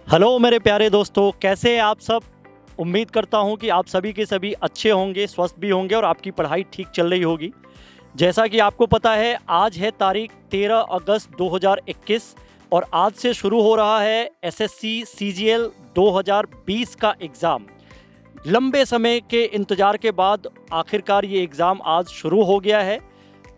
Hello मेरे प्यारे दोस्तों, कैसे हैं आप सब। उम्मीद करता हूं कि आप सभी के सभी अच्छे होंगे, स्वस्थ भी होंगे और आपकी पढ़ाई ठीक चल रही होगी। जैसा कि आपको पता है, आज है तारीख 13 अगस्त 2021 और आज से शुरू हो रहा है एसएससी सीजीएल 2020 का एग्ज़ाम। लंबे समय के इंतज़ार के बाद आखिरकार ये एग्ज़ाम आज शुरू हो गया है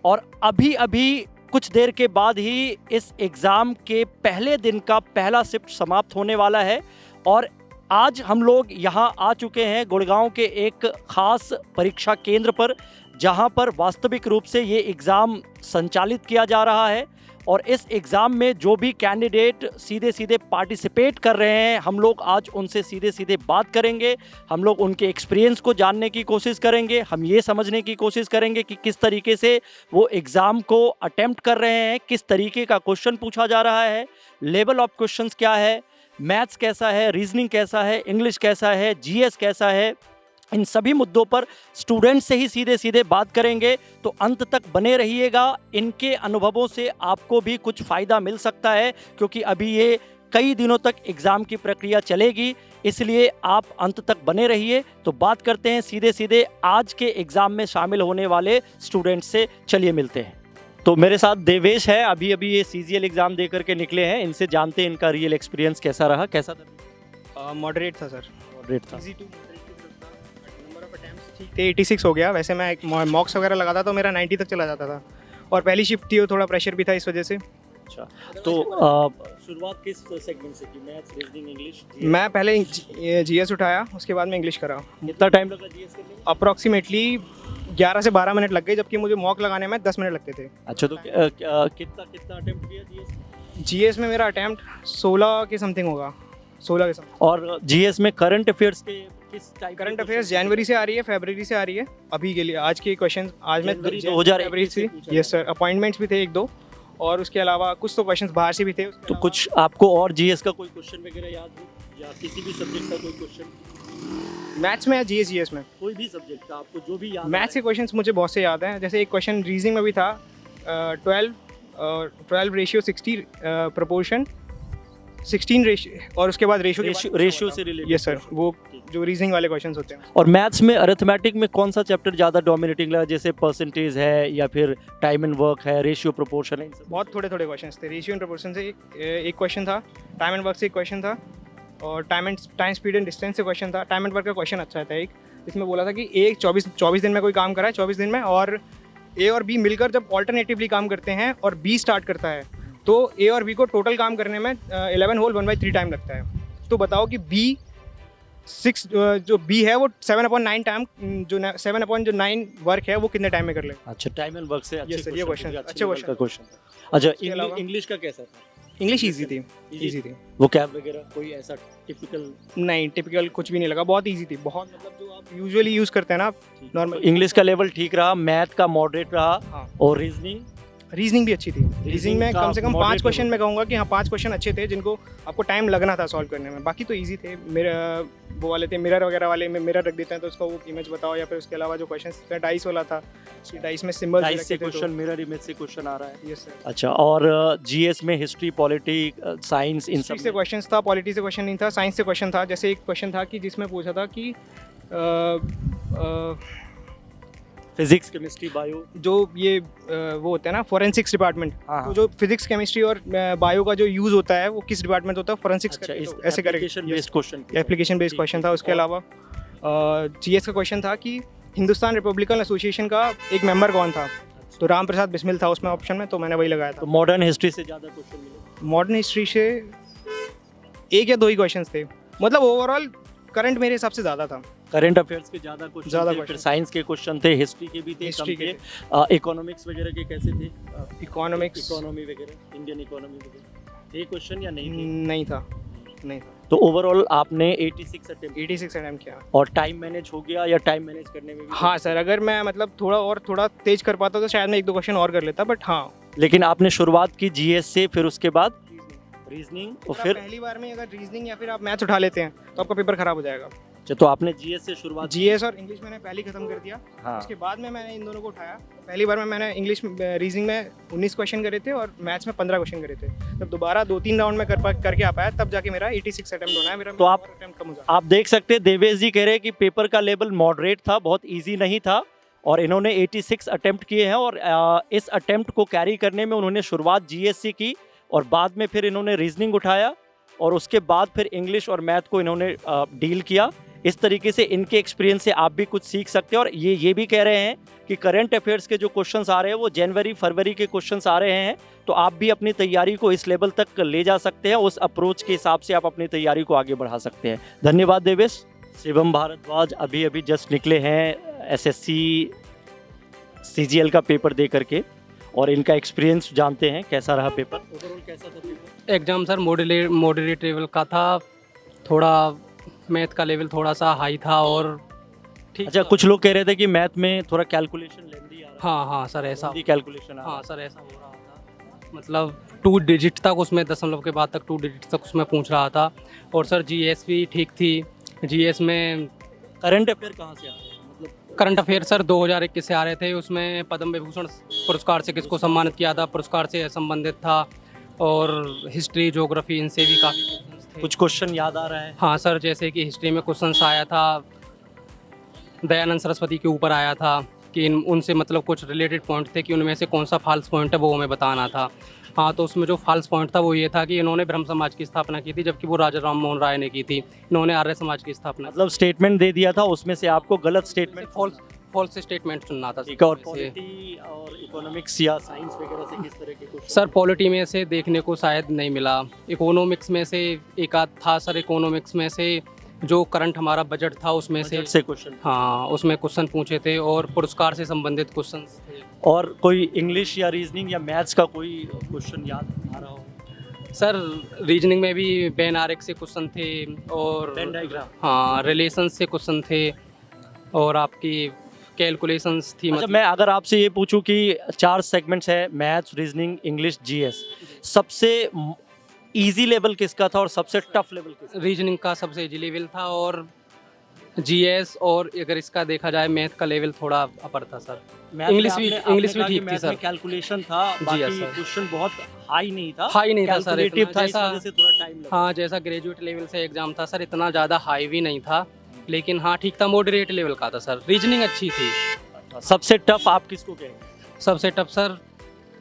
और अभी अभी कुछ देर के बाद ही इस एग्ज़ाम के पहले दिन का पहला शिफ्ट समाप्त होने वाला है। और आज हम लोग यहाँ आ चुके हैं गुड़गांव के एक ख़ास परीक्षा केंद्र पर, जहाँ पर वास्तविक रूप से ये एग्ज़ाम संचालित किया जा रहा है। और इस एग्ज़ाम में जो भी कैंडिडेट सीधे सीधे पार्टिसिपेट कर रहे हैं, हम लोग आज उनसे सीधे सीधे बात करेंगे। हम लोग उनके एक्सपीरियंस को जानने की कोशिश करेंगे। हम ये समझने की कोशिश करेंगे कि किस तरीके से वो एग्ज़ाम को अटेम्प्ट कर रहे हैं, किस तरीके का क्वेश्चन पूछा जा रहा है, लेवल ऑफ क्वेश्चंस क्या है, मैथ्स कैसा है, रीजनिंग कैसा है, इंग्लिश कैसा है, जीएस कैसा है। इन सभी मुद्दों पर स्टूडेंट से ही सीधे सीधे बात करेंगे, तो अंत तक बने रहिएगा। इनके अनुभवों से आपको भी कुछ फ़ायदा मिल सकता है, क्योंकि अभी ये कई दिनों तक एग्ज़ाम की प्रक्रिया चलेगी, इसलिए आप अंत तक बने रहिए। तो बात करते हैं सीधे सीधे आज के एग्ज़ाम में शामिल होने वाले स्टूडेंट से। चलिए मिलते हैं। तो मेरे साथ देवेश है, अभी अभी ये सीजीएल एग्ज़ाम दे करके निकले हैं। इनसे जानते हैं इनका रियल एक्सपीरियंस कैसा रहा। कैसा था? मॉडरेट था सर। मॉडरेट था। इजी टू मॉडरेट की तरफ था। नंबर ऑफ अटेम्प्ट्स ठीक थे, 86 हो गया। वैसे मैं एक मॉक्स वगैरह लगाता तो मेरा 90 तक चला जाता था, और पहली शिफ्ट थी, थोड़ा प्रेशर भी था इस वजह से। अच्छा, तो शुरुआत किस सेगमेंट से की? Maths, reasoning, English? मैं पहले जीएस उठाया, उसके बाद में इंग्लिश करा। कितना टाइम लगा जीएस करने में? अप्रॉक्सीमेटली 11 से 12 मिनट लग गए, जबकि मुझे मॉक लगाने में 10 मिनट लगते थे। अच्छा, तो कितना कितना अटेम्प्ट किया जीएस में? जीएस में मेरा अटैम्प्ट 16 के समथिंग होगा, 16 के समथिंग। और जीएस में करंट अफेयर्स के किस टाइप? करंट अफेयर्स जनवरी से आ रही है, फरवरी से आ रही है अभी के लिए। आज के क्वेश्चन आज मैं जनवरी 2021 से, से पूछा यस सर। अपॉइंटमेंट्स भी थे एक दो, और उसके अलावा कुछ तो क्वेश्चंस बाहर से भी थे। तो कुछ आपको और जीएस का कोई क्वेश्चन वगैरह याद हो, या किसी भी सब्जेक्ट का कोई क्वेश्चन? मैथ्स में या जीएस में? कोई भी सब्जेक्ट का आपको जो भी याद मैथ्स के क्वेश्चंस मुझे बहुत से याद हैं। जैसे एक क्वेश्चन रीजनिंग में भी था, 12 रेशियो 60 प्रोपोर्शन 16 रेशियो, और उसके बाद रेशियो से रिलेटेड। यस सर, वो जो रीजनिंग वाले क्वेश्चंस होते हैं। और मैथ्स में अरिथमेटिक में कौन सा चैप्टर ज़्यादा डोमिनेटिंग लगा? जैसे परसेंटेज है, या फिर टाइम एंड वर्क है, रेशियो प्रोपोर्शन है, इन सब? बहुत थोड़े थोड़े क्वेश्चंस थे। रेशियो एंड प्रोपोर्शन से एक क्वेश्चन था, टाइम एंड वर्क से एक क्वेश्चन था, और टाइम स्पीड एंड डिस्टेंस से क्वेश्चन था। टाइम एंड वर्क का क्वेश्चन अच्छा था एक, इसमें बोला था कि एक 24 दिन में कोई काम करा है, 24 दिन में, और ए और बी मिलकर जब ऑल्टरनेटिवली काम करते हैं और बी स्टार्ट करता है, तो ए और बी को टोटल काम करने में 11 होल 1/3 टाइम लगता है। तो बताओ कि बी 6 जो बी है वो 7/9 टाइम, जो 7/9 वर्क है वो कितने टाइम में कर ले। अच्छा, टाइम एंड वर्क से अच्छे Yes sir, ये क्वेश्चन question, अच्छे अच्छे लेवल का question। क्वेश्चन। अच्छा, उसके अलावा- इंग्लिश का कैसा था? इंग्लिश ईजी थी, ईजी थी। वो कैब वगैरह कोई ऐसा टिपिकल? नहीं, टिपिकल कुछ भी नहीं लगा, बहुत ईजी थी, बहुत, मतलब जो आप यूजुअली यूज़ करते हैं ना नॉर्मल। इंग्लिश का लेवल ठीक रहा, मैथ का मॉडरेट रहा, हाँ, और रीजनिंग? रीजनिंग भी अच्छी थी। रीजनिंग में का कम से कम moderate 5 क्वेश्चन level। मैं कहूँगा कि हाँ 5 क्वेश्चन अच्छे थे, जिनको आपको टाइम लगना था सॉल्व करने में। बाकी तो इजी थे। मेरा वो वाले थे मिरर वगैरह वाले में, मिरर रख देते हैं तो उसका वो इमेज बताओ, या फिर उसके अलावा जो क्वेश्चन डाइस वाला था, डाइस में सिंबल्स डाइस से क्वेश्चन, मिरर इमेज से क्वेश्चन आ रहा है। Yes sir. अच्छा, और जीएस में हिस्ट्री, पॉलिटी, साइंस, इन सब हिस्ट्री से क्वेश्चन था, पॉलिटी से क्वेश्चन नहीं था, साइंस से क्वेश्चन था। जैसे एक क्वेश्चन था कि जिसमें पूछा था कि फिजिक्स, केमिस्ट्री, बायो, जो ये वो होता है ना फोरेंसिक्स डिपार्टमेंट, हाँ, तो जो फिजिक्स केमिस्ट्री और बायो का जो यूज़ होता है वो किस डिपार्टमेंट होता है, फोरेंसिक्स अच्छा, इस ऐसे करेंगे। Application based question. Application based question था। उसके अलावा जीएस का क्वेश्चन था कि हिंदुस्तान रिपब्लिकन एसोसिएशन का एक मेंबर कौन था, तो राम प्रसाद बिस्मिल था उसमें ऑप्शन में, तो मैंने वही लगाया तो था। मॉडर्न हिस्ट्री से ज़्यादा क्वेश्चन मिले? मॉडर्न हिस्ट्री से एक या दो ही क्वेश्चन थे, मतलब ओवरऑल करंट मेरे हिसाब से ज़्यादा था। करंट अफेयर्स के ज़्यादा क्वेश्चन ज़्यादा थे, फिर question। साइंस के क्वेश्चन थे, हिस्ट्री के भी थे, हिस्ट्री कम के थे, इकोनॉमिक्स वगैरह के कैसे थे? इकोनॉमिक्स इकोनॉमी वगैरह, इंडियन इकोनॉमी वगैरह थे क्वेश्चन या नहीं थे? नहीं था, नहीं था। तो ओवरऑल आपने 86 अटेम्प्ट, 86 अटैम्प्ट किया। और टाइम मैनेज हो गया, या टाइम मैनेज करने में भी? हाँ सर, अगर मैं मतलब थोड़ा तेज कर पाता तो शायद मैं एक दो क्वेश्चन और कर लेता, बट हाँ। लेकिन आपने शुरुआत की जीएस से, फिर उसके बाद रीजनिंग, और अगर फिर पहली बार में अगर रीजनिंग या फिर आप मैथ्स उठा लेते हैं तो आपका पेपर खराब हो जाएगा। अच्छा, तो आपने जीएस से शुरुआत जीएस और इंग्लिश मैंने पहले ही खत्म कर दिया। हाँ। उसके बाद में मैंने इन दोनों को उठाया। पहली बार में मैंने इंग्लिश रीजनिंग में 19 क्वेश्चन करे थे और मैथ्स में 15 क्वेश्चन करे थे। तब दोबारा 2-3 राउंड में करके आ पाया, तब जाके मेरा 86 अटेम्प्ट होना है। मेरा तो आप अटेम्प्ट कम हो जाता है। आप देख सकते हैं देवेश जी कह रहे हैं कि पेपर का लेवल मॉडरेट था, बहुत इजी नहीं था और इन्होंने 86 अटेम्प्ट किए हैं और इस अटेम्प्ट को कैरी करने में उन्होंने शुरुआत जीएससी की और बाद में फिर इन्होंने रीजनिंग उठाया और उसके बाद फिर इंग्लिश और मैथ को इन्होंने डील किया। इस तरीके से इनके एक्सपीरियंस से आप भी कुछ सीख सकते हैं और ये भी कह रहे हैं कि करंट अफेयर्स के जो क्वेश्चंस आ रहे हैं वो जनवरी फरवरी के क्वेश्चंस आ रहे हैं, तो आप भी अपनी तैयारी को इस लेवल तक ले जा सकते हैं। उस अप्रोच के हिसाब से आप अपनी तैयारी को आगे बढ़ा सकते हैं। धन्यवाद देवेश। शिवम भारद्वाज अभी अभी जस्ट निकले हैं एसएससी सीजीएल का पेपर दे करके और इनका एक्सपीरियंस जानते हैं कैसा रहा पेपर। ओवरऑल कैसा था paper? Exam sir moderate level का था, थोड़ा मैथ का लेवल थोड़ा सा हाई था और ठीक। अच्छा, कुछ लोग कह रहे थे कि मैथ में थोड़ा कैलकुलेशन लेंदी आ रहा है। हाँ सर ऐसा, कैलकुलेशन हाँ सर ऐसा हो रहा था, मतलब 2 डिजिट तक उसमें, दशमलव के बाद तक 2 डिजिट तक उसमें पूछ रहा था। और सर जीएस भी ठीक थी। जीएस में करंट अफेयर कहाँ से आ रहे हैं? मतलब करंट अफेयर सर 2021 से आ रहे थे। उसमें पद्म विभूषण पुरस्कार से किसको सम्मानित किया था, पुरस्कार से संबंधित था। और हिस्ट्री ज्योग्राफी इनसे भी काफ़ी क्वेश्चंस थे। कुछ क्वेश्चन याद आ रहा है? हाँ सर, जैसे कि हिस्ट्री में क्वेश्चंस आया था, दयानंद सरस्वती के ऊपर आया था कि उनसे मतलब कुछ रिलेटेड पॉइंट थे कि उनमें से कौन सा फॉल्स पॉइंट है वो हमें बताना था। हाँ, तो उसमें जो फॉल्स पॉइंट था वो ये था कि इन्होंने ब्रह्म समाज की स्थापना की थी, जबकि वो राजा राम मोहन राय ने की थी। इन्होंने आर्य समाज की स्थापना। मतलब स्टेटमेंट दे दिया था, उसमें से आपको गलत स्टेटमेंट फॉल्स स्टेटमेंट चुनना था। ठीक है। और पॉलिटी और इकोनॉमिक्स या साइंस वगैरह से किस तरह के क्वेश्चन? सर पॉलिटी में से देखने को शायद नहीं मिला। इकोनॉमिक्स में से एक आध था सर। इकोनॉमिक्स में से जो करंट हमारा बजट था उसमें से क्वेश्चन, हाँ उसमें क्वेश्चन पूछे थे और पुरस्कार से संबंधित क्वेश्चन थे। और कोई इंग्लिश या रीजनिंग या मैथ्स का कोई क्वेश्चन याद आ रहा हो? सर रीजनिंग में भी बेन आरेख से क्वेश्चन थे और वेन डायग्राम, हाँ रिलेशन से क्वेश्चन थे और आपकी कैलकुलेशंस थी। अच्छा, मैं अगर आपसे ये पूछूं कि 4 सेगमेंट्स है, मैथ्स, रीजनिंग, इंग्लिश, जीएस, सबसे इजी लेवल किसका था और सबसे टफ लेवल किसका? रीजनिंग का सबसे इजी लेवल था और जीएस, और अगर इसका देखा जाए मैथ का लेवल थोड़ा अपर था सर। इंग्लिश भी ठीक थी सर। कैलकुलेशन था, जी, बाकी सर। क्वेश्चन बहुत हाई नहीं था, हाई नहीं था सर, कैलकुलेटिव था, इस जैसा वजह से थोड़ा टाइम लगा। हाँ जैसा ग्रेजुएट लेवल से एग्जाम था सर, इतना ज़्यादा हाई भी नहीं था, लेकिन हाँ ठीक था, मॉडरेट लेवल का था सर। रीजनिंग अच्छी थी। सबसे टफ आप किसको कहेंगे? सबसे टफ सर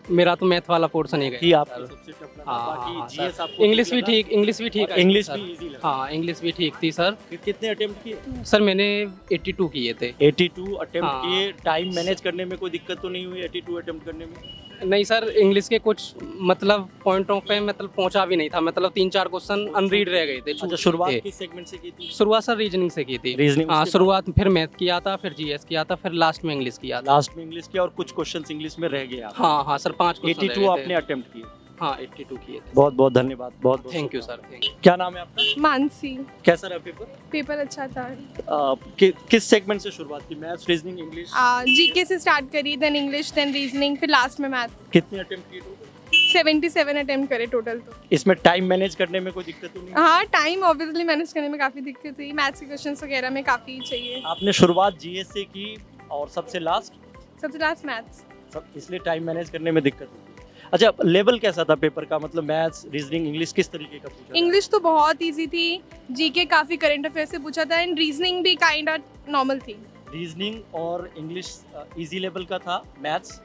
मेरा तो मैथ वाला पोर्शन ही कि गया आपको सर। सबसे टफ लगा, हाँ, बाकी हाँ, जीएस सर। आपको इंग्लिश भी लगा? ठीक, इंग्लिश भी ठीक और आई इंग्लिश सर। भी इजी लगा? हाँ इंग्लिश भी ठीक थी सर। कितने अटेम्प्ट किए? सर मैंने 82 किए थे। 82 अटेम्प्ट हाँ। किए। टाइम मैनेज करने में कोई दिक्कत तो नहीं हुई 82 अटेम्प्ट करने में? नहीं सर, इंग्लिश के कुछ मतलब पॉइंटों पे मतलब पहुंचा भी नहीं था, मतलब 3-4 क्वेश्चन अनरीड रह गए थे। अच्छा, शुरुआत किस सेगमेंट से की थी? शुरुआत सर रीजनिंग से की थी। रीजनिंग, हाँ शुरुआत फिर मैथ किया था, फिर जीएस किया था, फिर लास्ट में इंग्लिश किया था। लास्ट में इंग्लिश किया और कुछ क्वेश्चंस इंग्लिश में रह गए आप? हाँ हाँ सर 5 क्वेश्चन 82 आपने अटेम्प्ट किए? हाँ 82 किए थे। बहुत बहुत धन्यवाद। बहुत thank you sir, thank you. क्या नाम है आपका? मानसी। कैसा रहा पेपर? पेपर अच्छा था। किस सेगमेंट से शुरुआत की? Maths, reasoning, English? जीके से स्टार्ट करी, देन इंग्लिश, देन रीजनिंग, फिर लास्ट में मैथ। कितने अटेम्प्ट किए टोटल? 77 अटेम्प्ट करे टोटल। तो इसमें टाइम मैनेज करने में कोई दिक्कत तो नहीं? हाँ, टाइम ऑब्वियसली मैनेज करने में काफ़ी दिक्कत हुई। मैथ्स के क्वेश्चंस वगैरह में काफ़ी चाहिए। आपने शुरुआत जीएस से की और सबसे लास्ट सबसे लास्ट मैथ्स। सब, इसलिए टाइम मैनेज करने में दिक्कत होती है। अच्छा, लेवल कैसा था पेपर का? मतलब मैथ्स, रीजनिंग, इंग्लिश किस तरीके का पूछा? इंग्लिश तो बहुत ईजी थी, जीके काफ़ी करंट अफेयर से पूछा था, एंड रीजनिंग भी काइंड ऑफ नॉर्मल थी। रीजनिंग और इंग्लिश इजी लेवल का था। मैथ्स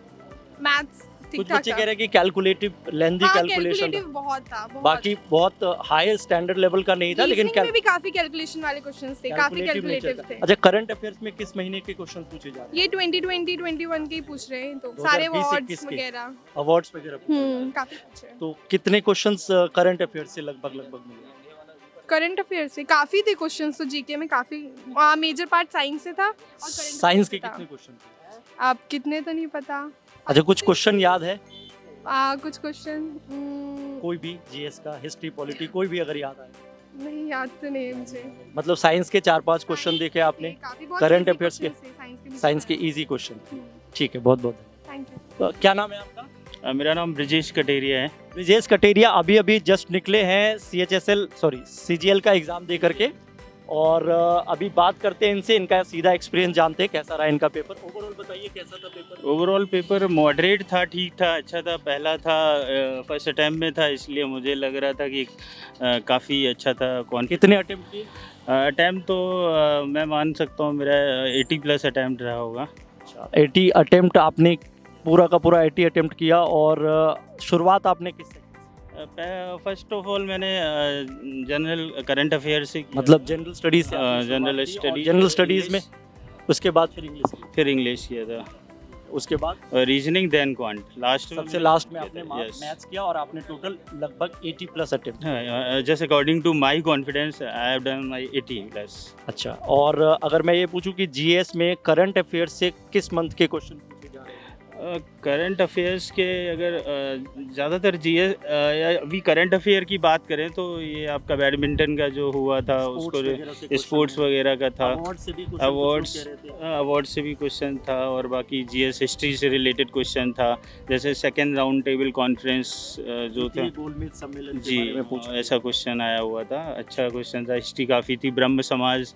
मैथ्स ठीक कुछ ठाक बच्चे था। कह रहे हैं कि कैलकुलेटिव, लेंथी हाँ, कैलकुलेशन कैलकुलेटिव बहुत था, बहुत। बाकी बहुत हाई स्टैंडर्ड लेवल का नहीं था, लेकिन रीजनिंग में भी काफ़ी कैलकुलेशन वाले क्वेश्चंस थे, काफ़ी कैलकुलेटिव थे। अच्छा, करंट अफेयर्स में किस महीने के क्वेश्चन पूछे जा रहे ये 2020 21 के ही पूछ रहे हैं, तो 2020, सारे 21 अवार्ड्स के। वगैरह। हैं? अवार्ड्स वगैरह पूछे जा रहे हैं। काफ़ी पूछ रहे हैं। तो कितने क्वेश्चंस करंट अफेयर्स से लगभग मिले? करंट अफेयर से काफ़ी थे क्वेश्चंस, तो जीके में काफ़ी मेजर पार्ट साइंस से था और करंट साइंस के था। कितने क्वेश्चन थे? अब कितने तो नहीं पता। अच्छा, कुछ क्वेश्चन याद है? कुछ क्वेश्चन कोई भी जीएस का, हिस्ट्री, पॉलिटी, कोई भी अगर याद आए? नहीं याद तो नहीं है मुझे। मतलब साइंस के 4-5 क्वेश्चन देखे आपने? काफ़ी बहुत करंट easy अफेयर्स के? questions थे, भी साइंस के पूछा इजी क्वेश्चन। है। ठीक है, बहुत बहुत थैंक यू। तो क्या नाम है आपका? मेरा नाम ब्रिजेश कटेरिया है। ब्रिजेश कटेरिया अभी जस्ट निकले हैं सीजीएल का एग्जाम दे करके और अभी बात करते हैं इनसे, इनका सीधा एक्सपीरियंस जानते हैं कैसा रहा इनका पेपर। ओवरऑल बताइए कैसा था पेपर। ओवरऑल पेपर मॉडरेट था, ठीक था, अच्छा था। पहला था, फर्स्ट अटैम्प्ट में था, इसलिए मुझे लग रहा था कि काफ़ी अच्छा था। कितने अटेम्प्ट किए? अटैम्प्ट तो मैं मान सकता हूँ मेरा 80+ अटैम्प्ट रहा होगा। 80 अटेम्प्ट आपने पूरा का पूरा 80 अटेम्प्ट किया। और शुरुआत आपने किससे? फर्स्ट ऑफ ऑल मैंने जनरल करंट अफेयर से किया। मतलब जनरल स्टडीज से? General studies. जनरल स्टडीज में उसके बाद फिर इंग्लिश, फिर इंग्लिश किया था, उसके बाद रीजनिंग, देन क्वांट। लास्ट सबसे लास्ट में आपने Yes. मैथ्स किया और आपने टोटल लगभग 80+ attempt. Just according to my confidence I have done my 80+। अच्छा, और अगर मैं ये पूछूं कि जीएस में करंट अफेयर्स से किस मंथ के क्वेश्चन पूछे जा रहे हैं? करंट अफेयर्स के अगर ज़्यादातर जीएस या अभी करंट अफेयर की बात करें तो ये आपका बैडमिंटन का जो हुआ था उसको स्पोर्ट्स वगैरह का था। अवार्ड से भी अवार्ड से भी क्वेश्चन था, और बाकी जीएस हिस्ट्री से रिलेटेड क्वेश्चन था। जैसे सेकेंड राउंड टेबल कॉन्फ्रेंस जो था गोलमेज सम्मेलन जी, में पूछा ऐसा क्वेश्चन आया हुआ था। अच्छा क्वेश्चन था, हिस्ट्री काफ़ी थी। ब्रह्म समाज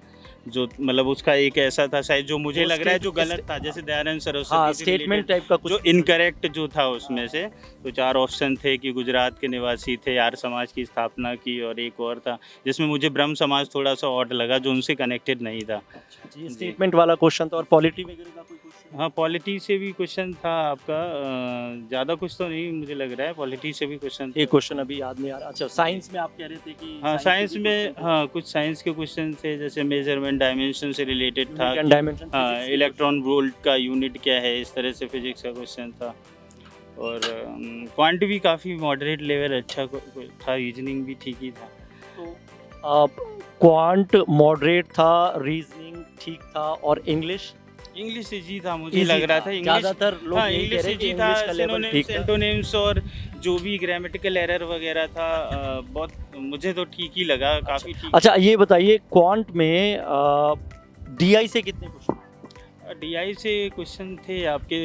जो मतलब उसका एक ऐसा था शायद जो मुझे लग रहा है जो गलत था, जैसे दयानंद सरस्वती से स्टेटमेंट related टाइप का कुछ जो इनकरेक्ट जो था उसमें से। तो 4 ऑप्शन थे कि गुजरात के निवासी थे, आर्य समाज की स्थापना की, और एक और था जिसमें मुझे ब्रह्म समाज थोड़ा सा ऑड लगा जो उनसे कनेक्टेड नहीं था। जी, स्टेटमेंट वाला क्वेश्चन था। और पॉलिटी वगैरह का कोई क्वेश्चन? हाँ, पॉलिटी से भी क्वेश्चन था आपका। ज़्यादा कुछ तो नहीं मुझे लग रहा है, पॉलिटी से भी क्वेश्चन। ये क्वेश्चन अभी याद नहीं आ रहा। अच्छा, साइंस में आप कह रहे थे कि हाँ, साइंस के भी में question हाँ कुछ साइंस के क्वेश्चन थे, जैसे मेजरमेंट डायमेंशन से रिलेटेड थे। था। Unit and dimension, हाँ, physics के इलेक्ट्रॉन वोल्ट का यूनिट क्या है, इस तरह से फिजिक्स का क्वेश्चन था। और क्वांट भी काफ़ी मॉडरेट लेवल अच्छा था, रीजनिंग भी ठीक ही था। तो क्वांट मॉडरेट था, रीजनिंग ठीक था, और इंग्लिश इंग्लिश इजी था मुझे लग रहा था। इंग्लिश ज्यादातर लोग हाँ, यही कह इंग्लिश रहे हैं कि इजी था। इंग्लिश का लेवल ठीक सिनोनिम्स, था। एंटोनिम्स और जो भी ग्रामेटिकल एरर वगैरह था बहुत मुझे तो ठीक ही लगा, काफ़ी ठीक। अच्छा, ये बताइए क्वांट में डीआई से कितने क्वेश्चन? डीआई से क्वेश्चन थे आपके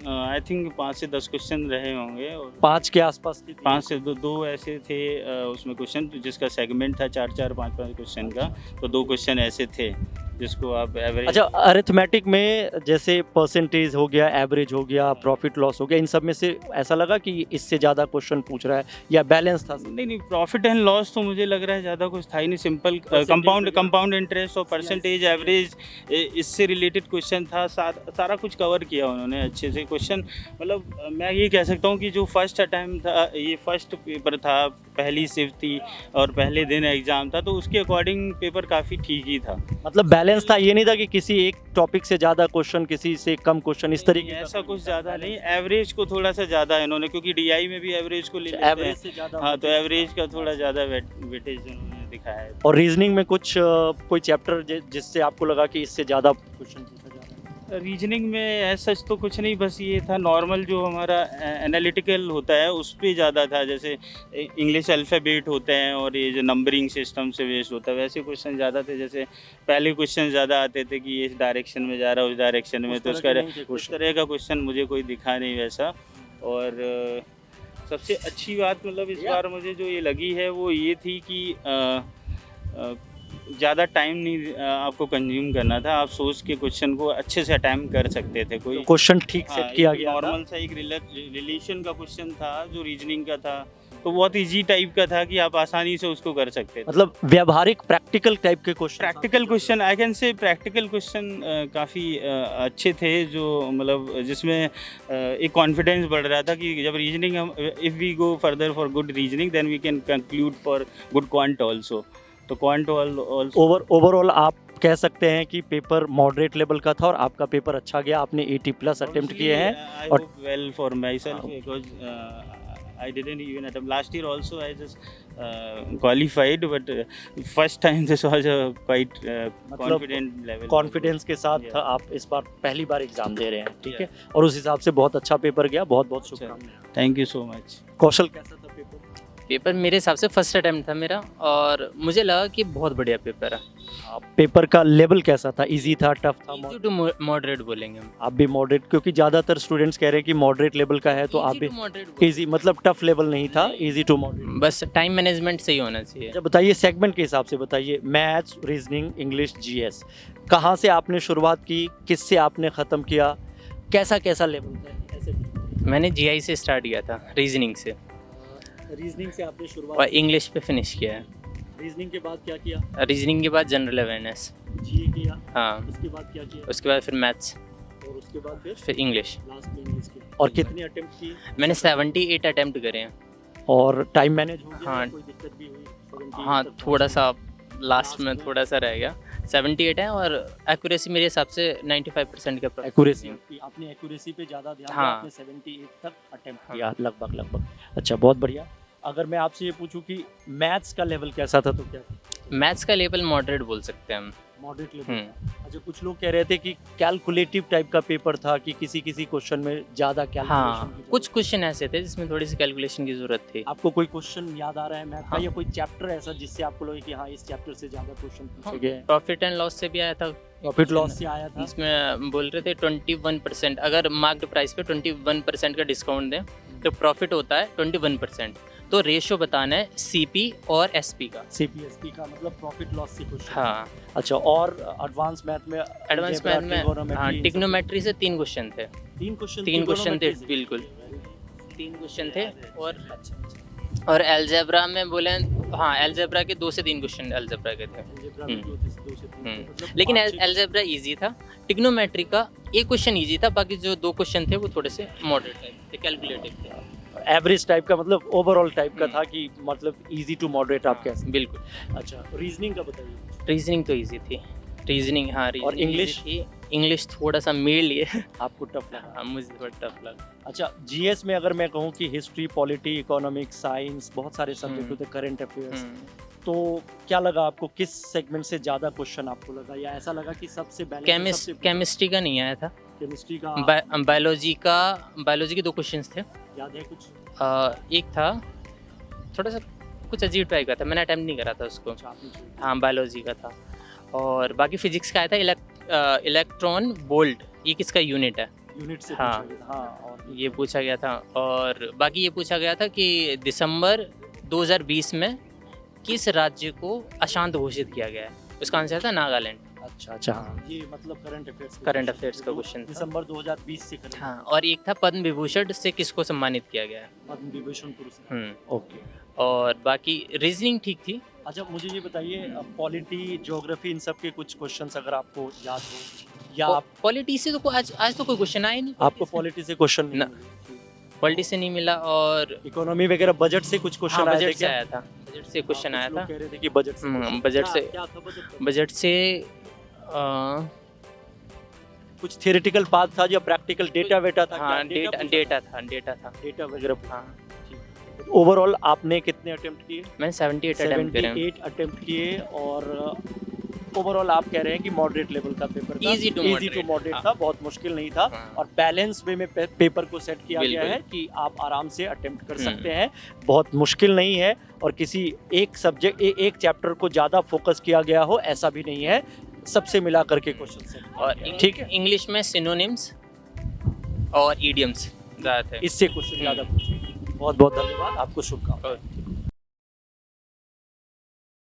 आई थिंक 5 से 10 क्वेश्चन रहे होंगे, और 5 के आसपास थी। 5 से 2 ऐसे थे उसमें क्वेश्चन, जिसका सेगमेंट था 4-4, 5-5 क्वेश्चन का। तो 2 क्वेश्चन ऐसे थे जिसको आप एवरेज। अच्छा, अरिथमेटिक में जैसे परसेंटेज हो गया, एवरेज हो गया, प्रॉफिट लॉस हो गया, इन सब में से ऐसा लगा कि इससे ज़्यादा क्वेश्चन पूछ रहा है या बैलेंस था? नहीं, प्रॉफिट एंड लॉस तो मुझे लग रहा है ज़्यादा कुछ था ही नहीं। सिंपल कंपाउंड इंटरेस्ट और परसेंटेज एवरेज, इससे रिलेटेड क्वेश्चन था। सारा कुछ कवर किया उन्होंने अच्छे से। क्वेश्चन मतलब मैं ये कह सकता हूँ कि जो फर्स्ट अटैम्प्ट था, ये फर्स्ट पेपर था, पहली शिफ्ट थी और पहले दिन एग्ज़ाम था, तो उसके अकॉर्डिंग पेपर काफ़ी ठीक ही था। मतलब बैलेंस था, ये नहीं था कि किसी एक टॉपिक से ज़्यादा क्वेश्चन, किसी से कम क्वेश्चन, इस तरीके का ऐसा कुछ ज़्यादा नहीं। एवरेज को थोड़ा सा ज़्यादा इन्होंने, क्योंकि डीआई में भी एवरेज को ले लेते हैं। एवरेज से ज़्यादा। हाँ, तो एवरेज का थोड़ा ज़्यादा वेटेज उन्होंने दिखाया है। और रीजनिंग में कुछ कोई चैप्टर जिससे आपको लगा कि इससे ज़्यादा क्वेश्चन पूछा जा रहा है? रीजनिंग में ऐसा सच तो कुछ नहीं, बस ये था नॉर्मल जो हमारा एनालिटिकल होता है उस पर ज़्यादा था। जैसे इंग्लिश अल्फ़ाबेट होते हैं और ये जो नंबरिंग सिस्टम से बेस्ड होता है, वैसे क्वेश्चन ज़्यादा थे। जैसे पहले क्वेश्चन ज़्यादा आते थे कि ये इस डायरेक्शन में जा रहा है, उस डायरेक्शन में, तो उस तरह का क्वेश्चन मुझे कोई दिखा नहीं वैसा। और सबसे अच्छी बात मतलब इस बार मुझे जो ये लगी है वो ये थी कि ज़्यादा टाइम नहीं आपको कंज्यूम करना था। आप सोच के क्वेश्चन को अच्छे से अटैम्प्ट कर सकते थे। कोई क्वेश्चन ठीक सेट किया गया था। नॉर्मल सा एक रिलेशन का क्वेश्चन था जो रीजनिंग का था, तो बहुत इजी टाइप का था कि आप आसानी से उसको कर सकते थे। मतलब व्यावहारिक प्रैक्टिकल टाइप के question. Practical question I can say practical question काफ़ी अच्छे थे, जो मतलब जिसमें एक कॉन्फिडेंस बढ़ रहा था कि जब रीजनिंग हम if we go further for good reasoning then we can conclude for good quant also. तो क्वांट ऑल्सो ओवरऑल आप कह सकते हैं कि पेपर मॉडरेट लेवल का था और आपका पेपर अच्छा गया। आपने 80+ अटेम्प्ट किए हैं। और well for my self because I didn't even attempt. Last year also I just qualified, but first time this was a quite confident level. Confidence के साथ Yeah. आप इस बार पहली बार एग्जाम दे रहे हैं, ठीक है? और उस हिसाब से बहुत अच्छा पेपर गया। बहुत बहुत शुभकामनाएं। Thank you so much. कौशल, कैसा था पेपर? पेपर मेरे हिसाब से फर्स्ट अटेम्प्ट था मेरा और मुझे लगा कि बहुत बढ़िया पेपर है। पेपर का लेवल कैसा था? इजी था, टफ था? इजी टू मॉडरेट बोलेंगे हम। आप भी मॉडरेट, क्योंकि ज़्यादातर स्टूडेंट्स कह रहे हैं कि मॉडरेट लेवल का है, तो आप भी मॉडरेट इजी, मतलब टफ लेवल नहीं था, इजी टू मॉडरेट। बस टाइम मैनेजमेंट सही होना चाहिए। अच्छा बताइए, सेगमेंट के हिसाब से बताइए, मैथ्स, रीजनिंग, इंग्लिश, जीएस, कहाँ से आपने शुरुआत की, किससे आपने ख़त्म किया, कैसा कैसा लेवल था? ऐसे मैंने जीआई से स्टार्ट किया था, रीजनिंग से, रीजनिंग से आपने और शुरुआत, इंग्लिश पे फिनिश किया है। रीजनिंग के बाद क्या किया? रीजनिंग के बाद जनरल अवेयरनेस, जीए किया, हाँ, उसके बाद क्या किया? उसके बाद फिर मैथ्स, और उसके बाद फिर इंग्लिश। लास्ट में इंग्लिश किया। और कितने अटेम्प्ट किए? मैंने 78 अटेम्प्ट करे हैं। और टाइम मैनेज हो गया? हाँ। कोई दिक्कत भी हुई? 78 हाँ, तक थोड़ा पहुंचने सा लास्ट में थोड़ा सा रह गया। 78 है और एक्यूरेसी मेरे हिसाब से 95% के में? एक्यूरेसी, आपने एक्यूरेसी पे ज़्यादा ध्यान दिया, हाँ। आपने 78 तक अटेम्प्ट किया लगभग। अच्छा, बहुत बढ़िया। अगर मैं आपसे ये पूछूं कि मैथ्स का लेवल कैसा था, तो क्या मैथ्स का लेवल मॉडरेट बोल सकते हैं हम। Moderate level? अच्छा, कुछ लोग कह रहे थे कि कैलकुलेटिव टाइप का पेपर था, कि किसी क्वेश्चन में ज़्यादा कैलकुलेशन हाँ, कुछ क्वेश्चन ऐसे थे जिसमें थोड़ी सी कैलकुलेशन की ज़रूरत थी। आपको कोई क्वेश्चन याद आ रहा है मैथ का, हाँ। या कोई चैप्टर ऐसा जिससे आपको लगे कि हाँ, इस चैप्टर से ज़्यादा क्वेश्चन पूछे गए हैं? प्रॉफिट एंड लॉस से भी आया था, प्रॉफिट लॉस से आया था? इसमें बोल रहे थे 21%, अगर मार्क्ड प्राइस पे 21% का डिस्काउंट दें तो प्रॉफिट होता है 21%। तो रेशो बताना है सीपी और एसपी का। सीपीएसपी का मतलब प्रॉफिट लॉस से क्वेश्चन। हाँ, अच्छा, और एडवांस मैथ में? एडवांस मैथ में हाँ, टिग्नोमेट्री से 3 क्वेश्चन थे। 3 क्वेश्चन? 3 क्वेश्चन थे, बिल्कुल 3 क्वेश्चन थे। और एलजेब्रा में बोले, हाँ, एलजेब्रा के 2 से 3 क्वेश्चन एलजेब्रा के थे। लेकिन एलजेब्रा इजी था। टिग्नोमेट्री का एक क्वेश्चन इजी था, बाकी जो 2 क्वेश्चन थे वो थोड़े से मॉडरेट टाइप थे, कैलकुलेटिव थे। एवरेज टाइप का, मतलब ओवरऑल टाइप का था, कि मतलब इजी टू मॉडरेट आप कह सकते बिल्कुल। हैं। अच्छा, रीजनिंग का बताइए। रीजनिंग तो इजी थी, रीजनिंग, हाँ, रीजनिंग। और इंग्लिश? इंग्लिश थोड़ा सा मिल लिए, आपको टफ लगा? हाँ, मुझे थोड़ा टफ लगा। अच्छा, जीएस में अगर मैं कहूँ कि हिस्ट्री, पॉलिटी, इकोनॉमिक्स, साइंस, बहुत सारे सब्जेक्ट होते, करंट अफेयर्स, तो क्या लगा आपको, किस सेगमेंट से ज़्यादा क्वेश्चन आपको लगा, या ऐसा लगा कि सबसे बैलेंस? केमिस्ट्री का नहीं आया था। केमिस्ट्री का? बायोलॉजी के 2 क्वेश्चंस थे। याद है कुछ? एक था थोड़ा सा कुछ अजीब टाइप का था, मैंने अटेम्प्ट नहीं करा था उसको। अच्छा, आपने छोड़ हाँ, बायोलॉजी का था। और बाकी फिजिक्स का आया था, इलेक्ट्रॉन वोल्ट, ये किसका यूनिट है, यूनिट से हाँ। पूछा गया था। हाँ, और ये पूछा गया था। और बाकी ये पूछा गया था कि दिसंबर 2020 में किस राज्य को अशांत घोषित किया गया है, उसका आंसर था नागालैंड। अच्छा, हाँ, ये मतलब करंट अफेयर्स का क्वेश्चन था। दिसंबर 2020 से करंट। हाँ, और एक था पद्म विभूषण से किसको सम्मानित किया गया है। पद्म विभूषण पुरस्कार। ओके। और बाकी रीजनिंग ठीक थी। अच्छा, मुझे ये बताइए, पॉलिटी, ज्योग्राफी, इन सब के कुछ क्वेश्चंस अगर आपको याद हो, या आप पॉलिटी से तो आज तो कोई क्वेश्चन आया नहीं। आपको पॉलिटी से क्वेश्चन ना, पॉलिटी से नहीं मिला। और इकोनॉमी वगैरह, बजट से कुछ क्वेश्चन आए थे क्या? आया था, बजट से क्वेश्चन आया था। कह रहे थे कि बजट से बजट से क्या था? बजट से कुछ थियोरेटिकल पार्ट था या प्रैक्टिकल डेटा वेटा था? हाँ, डेटा था। डेटा वगैरह। हाँ, ओवरऑल आपने कितने अटेम्प्ट किए? मैंने 78 अटेम्प्ट करे हैं। 78 अटेम्प्ट किए। और ओवरऑल आप कह रहे हैं कि मॉडरेट लेवल का पेपर था, इजी टू मॉडरेट हाँ। था, बहुत मुश्किल नहीं था। हाँ। और बैलेंस वे में पेपर को सेट किया गया बिल्कुल। है कि आप आराम से अटेम्प्ट कर सकते हैं, बहुत मुश्किल नहीं है। और किसी एक सब्जेक्ट, एक चैप्टर को ज़्यादा फोकस किया गया हो, ऐसा भी नहीं है, सबसे मिला करके क्वेश्चन सेट। और ठीक है, इंग्लिश में सिनोनिम्स और इडियम्स ज़्यादा थे। इससे क्वेश्चन ज़्यादा पूछे। बहुत बहुत धन्यवाद, आपको शुभकामनाएं।